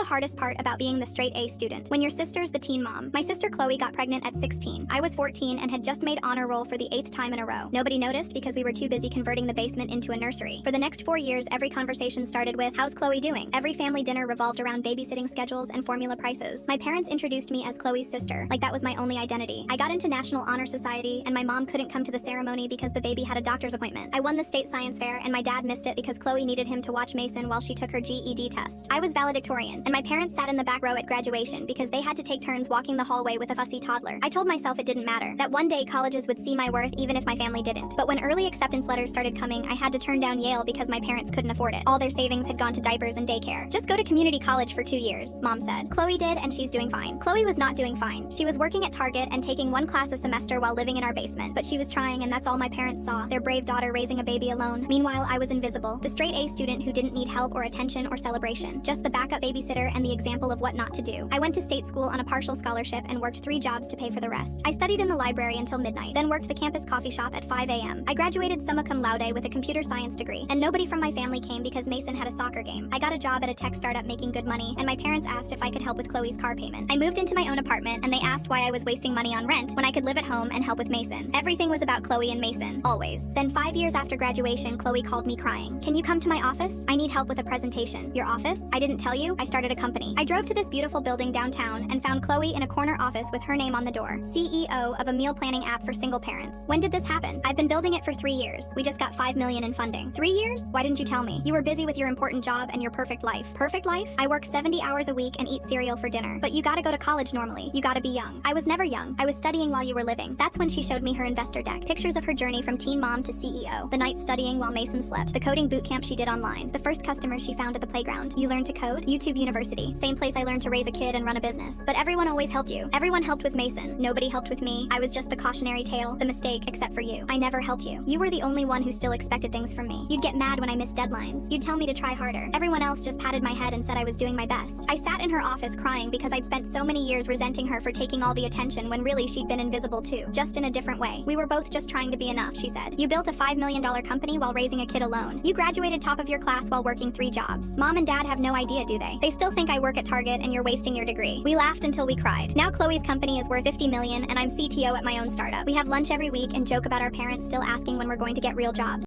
hardest part about being the straight A student? When your sister's the teen mom. My sister Chloe got pregnant at 16. I was 14 and had just made honor roll for the 8th time in a row. Nobody noticed because we were too busy converting the basement into a nursery. For the next 4 years, every conversation started with, "How's Chloe doing?" Every family dinner revolved around babysitting schedules and formula prices. My parents introduced me as Chloe's sister, like that was my only identity. I got into National Honor Society, and my mom couldn't come to the ceremony because the baby had a doctor's appointment. I won the state science fair, and my dad missed it because Chloe needed him to watch Mason while she took her GED test. I was valedictorian, and my parents sat in the back row at graduation because they had to take turns walking the hallway with a fussy toddler. I told myself it didn't matter, that one day colleges would see my worth even if my family didn't. But when early acceptance letters started coming, I had to turn down Yale because my parents couldn't afford it. All their savings had gone to diapers and daycare. "Just go to community college for 2 years, Mom said. Chloe did, and she's doing fine. Chloe was not doing fine. She was working at Target and taking one class a semester while living in our basement. But she was trying, and that's all my parents saw, their brave daughter raising a baby alone. Meanwhile, I was invisible, the straight A student who didn't need help or attention or celebration, just the backup babysitter and the example of what not to do. I went to state school on a partial scholarship and worked 3 jobs to pay for the rest. I studied in the library until midnight, then worked the campus coffee shop at 5 a.m. I graduated summa cum laude with a computer science degree, and nobody from my family came because Mason had a soccer game. I got a job at a tech startup making good money, and my parents asked if I could help with Chloe's car payment. I moved into my own apartment, and they asked why I was wasting money on rent when I could live at home and help with Mason. Everything was about Chloe and Mason, always. Then 5 years after graduation, Chloe called me crying. "Can you come to my office? I need help with a presentation." "Your office? I didn't tell you? I started a company." I drove to this beautiful building downtown and found Chloe in a corner office with her name on the door. CEO of a meal planning app for single parents. "When did this happen?" "I've been building it for 3 years. We just got $5 million in funding." "3 years? Why didn't you tell me? You were busy with your important job and your perfect life." "Perfect life? I work 70 hours a week and eat cereal for dinner. But you gotta go to college normally. You gotta be young." "I was never young. I was studying while you were living." That's when she showed me her investor deck. Pictures of her journey from teen mom to CEO. The night studying while Mason slept. The coding bootcamp she did online. The first customers she found at the playground. "You learned to code?" "YouTube University. Same place I learned to raise a kid and run a business." But everyone always helped you. Everyone helped with Mason. Nobody helped with me. I was just the cautionary tale, the mistake, except for you. I never helped you. You were the only one who still expected things from me. You'd get mad when I missed deadlines. You'd tell me to try harder. Everyone else just patted my head and said I was doing my best. I sat in her office crying because I'd spent so many years resenting her for taking all the attention when really she'd been invisible too, just in a different way. "We were both just trying to be enough," she said. "You built a $5 million company while raising a kid alone. You graduated top of your class while working 3 jobs. Mom and dad have no idea, do they? They still think I work at Target and you're wasting your degree." We laughed until we cried. Now Chloe's company is worth $50 million and I'm CTO at my own startup. We have lunch every week and joke about our parents still asking when we're going to get real jobs.